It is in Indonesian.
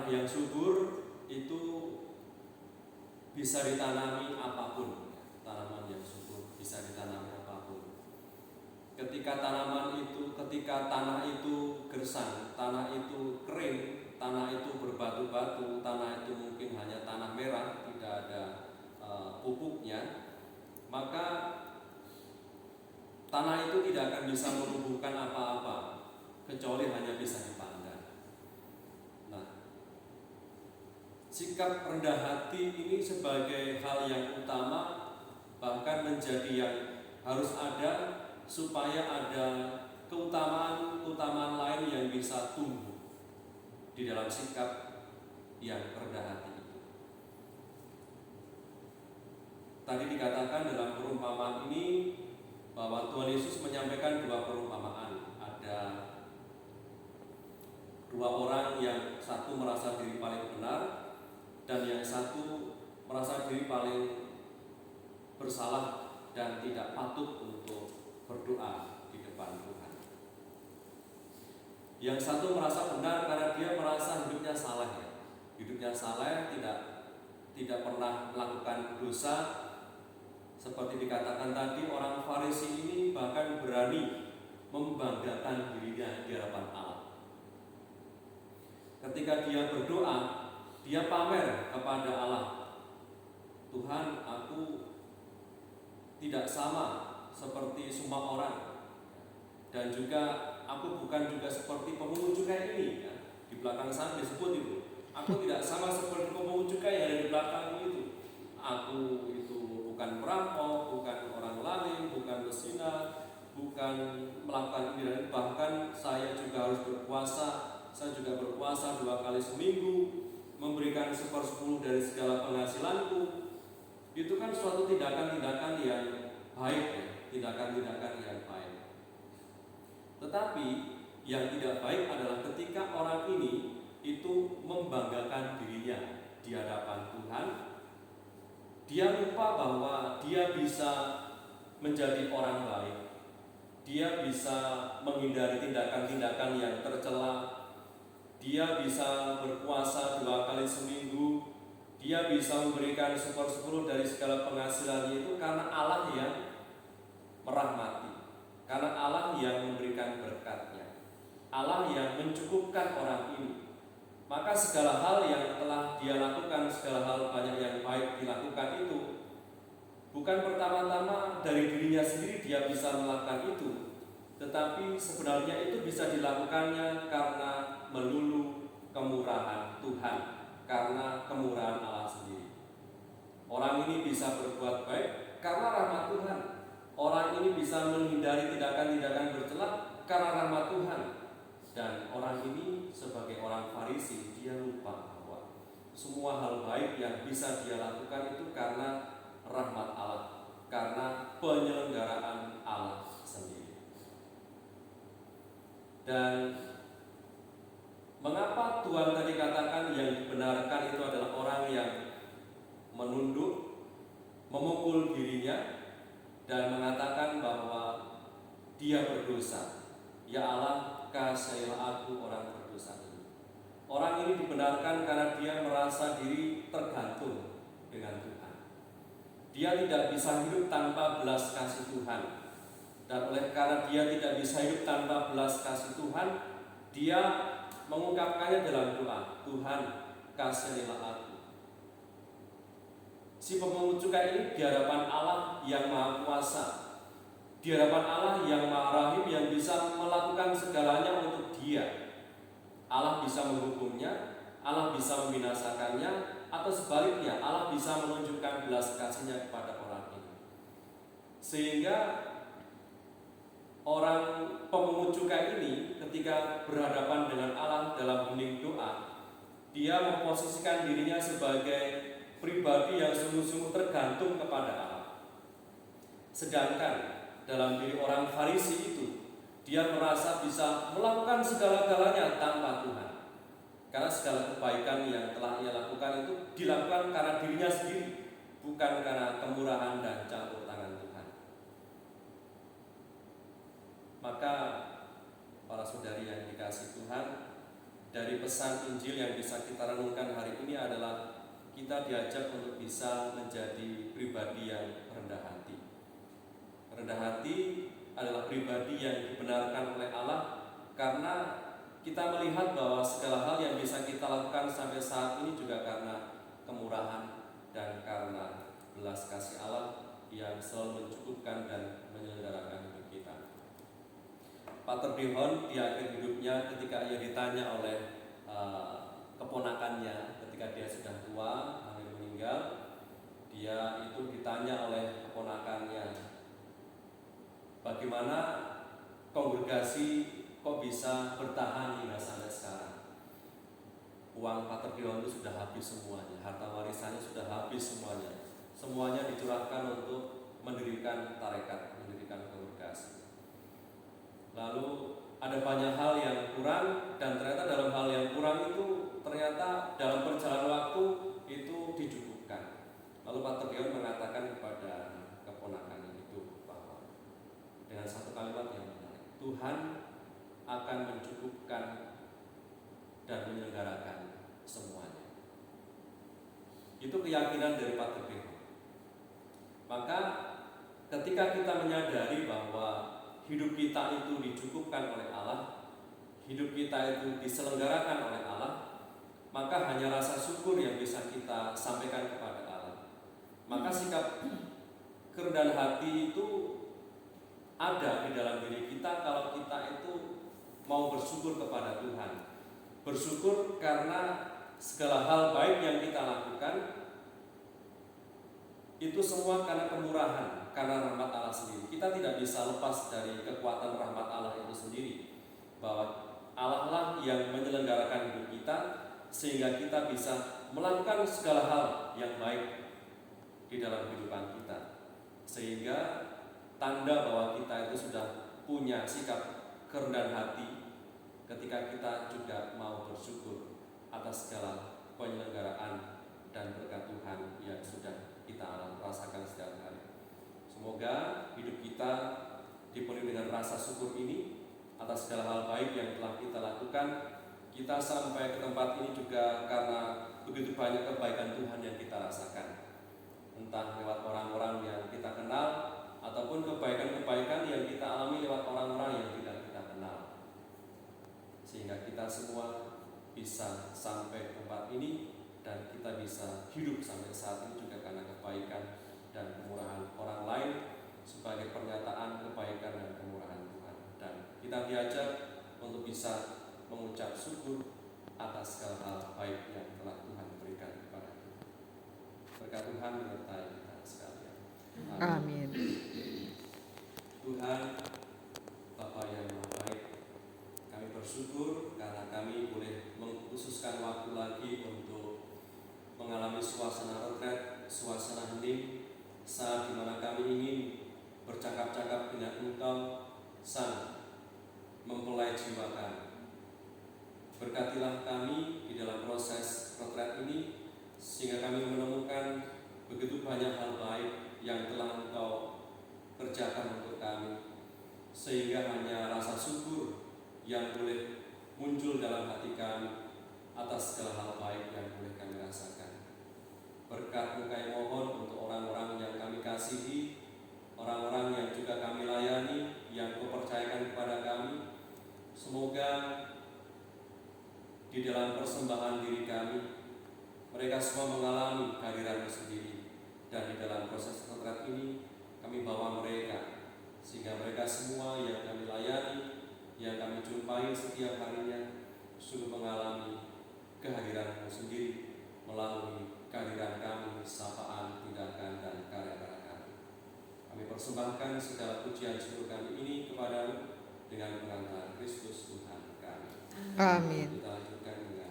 tanah yang subur itu bisa ditanami apapun. Tanaman yang subur bisa ditanami apapun. Ketika tanah itu gersang, tanah itu kering, tanah itu berbatu-batu, tanah itu mungkin hanya tanah merah, tidak ada pupuknya, maka tanah itu tidak akan bisa menumbuhkan apa-apa kecuali hanya bisa dipandang. Nah, sikap rendah hati ini sebagai hal yang utama, bahkan menjadi yang harus ada supaya ada keutamaan lain yang bisa tumbuh di dalam sikap yang rendah hati itu. Tadi dikatakan dalam perumpamaan ini bahwa Tuhan Yesus menyampaikan dua perumpamaan. Ada dua orang, yang satu merasa diri paling benar dan yang satu merasa diri paling bersalah dan tidak patut untuk berdoa di depan Tuhan. Yang satu merasa benar karena dia merasa hidupnya salah, hidupnya salah, tidak pernah melakukan dosa. Seperti dikatakan tadi, orang Farisi ini bahkan berani membanggakan dirinya di hadapan Allah. Ketika dia berdoa, dia pamer kepada Allah, Tuhan, aku tidak sama seperti semua orang, dan juga aku bukan juga seperti pemungut cukai ini. Di belakang sana disebut itu, aku tidak sama seperti pemungut cukai yang ada di belakang itu. Aku itu bukan perampok, bukan orang lain, bukan berzina, bukan melakukan ini dan itu. Bahkan saya juga harus berpuasa. Saya juga berpuasa 2 kali seminggu, memberikan 1/10 dari segala penghasilanku. Itu kan suatu tindakan-tindakan yang baik, tindakan-tindakan yang baik. Tetapi yang tidak baik adalah ketika orang ini itu membanggakan dirinya di hadapan Tuhan. Dia lupa bahwa dia bisa menjadi orang baik. Dia bisa menghindari tindakan-tindakan yang tercela. Dia bisa berpuasa 2 kali seminggu. Dia bisa memberikan 1/10 dari segala penghasilannya itu karena Allah yang merahmati, karena Allah yang memberikan berkat-Nya, Allah yang mencukupkan orang ini. Maka segala hal yang telah dia lakukan, segala hal banyak yang baik dilakukan itu, bukan pertama-tama dari dirinya sendiri dia bisa melakukan itu, tetapi sebenarnya itu bisa dilakukannya karena melulu kemurahan Tuhan, karena kemurahan Allah sendiri. Orang ini bisa berbuat baik karena rahmat Tuhan. Orang ini bisa menghindari tindakan-tindakan bercela karena rahmat Tuhan. Dan orang ini sebagai orang Farisi, dia lupa bahwa semua hal baik yang bisa dia lakukan itu karena rahmat Allah, karena penyelenggaraan Allah sendiri. Dan mengapa Tuhan tadi katakan yang dibenarkan itu adalah orang yang menunduk, memukul dirinya, dan mengatakan bahwa dia berdosa. Ya Allah, kasihilah aku orang berdosa ini. Orang ini dibenarkan karena dia merasa diri tergantung dengan Tuhan. Dia tidak bisa hidup tanpa belas kasih Tuhan. Dan oleh karena dia tidak bisa hidup tanpa belas kasih Tuhan, dia mengungkapkannya dalam doa, Tuhan, kasihilah aku. Si pemungut cukai ini di hadapan Allah yang Maha Kuasa, di hadapan Allah yang Maha Rahim, yang bisa melakukan segalanya untuk dia. Allah bisa menghukumnya, Allah bisa membinasakannya, atau sebaliknya Allah bisa menunjukkan belas kasih-Nya kepada orang ini. Sehingga orang pemungut cukai ini ketika berhadapan dengan Allah dalam hening doa, dia memposisikan dirinya sebagai pribadi yang sungguh-sungguh tergantung kepada Allah. Sedangkan dalam diri orang Farisi itu, dia merasa bisa melakukan segala-galanya tanpa Tuhan. Karena segala kebaikan yang telah ia lakukan itu dilakukan karena dirinya sendiri, bukan karena kemurahan dan campur tangan Tuhan. Maka para saudari yang dikasihi Tuhan, dari pesan Injil yang bisa kita renungkan hari ini adalah kita diajak untuk bisa menjadi pribadi yang rendah hati. Rendah hati adalah pribadi yang dibenarkan oleh Allah karena kita melihat bahwa segala hal yang bisa kita lakukan sampai saat ini juga karena kemurahan dan karena belas kasih Allah yang selalu mencukupkan dan menyelenggarakan hidup kita. Pater Dihon di akhir hidupnya ketika ia ditanya oleh keponakannya ketika dia sudah tua, hampir meninggal, dia itu ditanya oleh keponakannya, bagaimana kongregasi kok bisa bertahan hingga sampai sekarang? Uang Pater Dihon itu sudah habis semuanya, harta warisannya sudah habis semuanya. Semuanya dicurahkan untuk mendirikan tarekat, mendirikan kongregasi. Lalu ada banyak hal yang kurang, dan ternyata dalam hal yang kurang itu ternyata dalam perjalanan waktu itu dicukupkan. Lalu Pater Dihon mengatakan kepada keponakan itu bahwa dengan satu kalimat yang menarik, Tuhan akan mencukupkan dan menyelenggarakan semuanya. Itu keyakinan dari Pater Dihon. Maka ketika kita menyadari bahwa hidup kita itu dicukupkan oleh Allah, hidup kita itu diselenggarakan oleh Allah, maka hanya rasa syukur yang bisa kita sampaikan kepada Allah. Maka sikap kerendahan hati itu ada di dalam diri kita kalau kita itu mau bersyukur kepada Tuhan. Bersyukur karena segala hal baik yang kita lakukan itu semua karena kemurahan, karena rahmat Allah sendiri. Kita tidak bisa lepas dari kekuatan rahmat Allah itu sendiri, bahwa Allah lah yang menyelenggarakan hidup kita sehingga kita bisa melakukan segala hal yang baik di dalam kehidupan kita. Sehingga tanda bahwa kita itu sudah punya sikap kerendahan hati ketika kita juga mau bersyukur atas segala penyelenggaraan dan berkat Tuhan yang sudah kita rasakan setiap hari. Semoga hidup kita dipenuhi dengan rasa syukur ini atas segala hal baik yang telah kita lakukan. Kita sampai ke tempat ini juga karena begitu banyak kebaikan Tuhan yang kita rasakan, entah lewat orang-orang yang kita kenal ataupun kebaikan-kebaikan yang kita alami lewat orang-orang yang tidak kita kenal, sehingga kita semua bisa sampai ke tempat ini dan kita bisa hidup sampai saat ini juga karena kebaikan dan kemurahan orang lain sebagai pernyataan kebaikan dan kemurahan Tuhan. Dan kita diajak untuk bisa mengucap syukur atas segala hal baik yang telah Tuhan berikan kepada kita. Berkat Tuhan menyertai kita sekalian. Amin. Tuhan Bapa yang Maha Baik, kami bersyukur karena kami boleh mengkhususkan waktu lagi untuk mengalami suasana retret, suasana hening, saat dimana kami ingin bercakap-cakap dengan Engkau, Sang mempelai jiwa kami. Berkatilah kami di dalam proses retret ini, sehingga kami menemukan begitu banyak hal baik yang telah Engkau kerjakan untuk kami, sehingga hanya rasa syukur yang boleh muncul dalam hati kami atas segala hal baik yang boleh kami rasakan. Berkat-Mu kami mohon untuk orang-orang yang kami kasihi, orang-orang yang juga kami layani, yang Kau percayakan kepada kami. Semoga di dalam persembahan diri kami, mereka semua mengalami kehadiran-Mu sendiri. Dan di dalam proses retret ini, kami bawa mereka, sehingga mereka semua yang kami layani, yang kami jumpai setiap harinya, sungguh mengalami kehadiran-Mu sendiri melalui kehadiran kami, sapaan, tindakan, dan karya-karya kami. Kami persembahkan segala pujian syukur kami ini kepada-Mu dengan pengantar Kristus Tuhan kami. Amin. Kita lanjutkan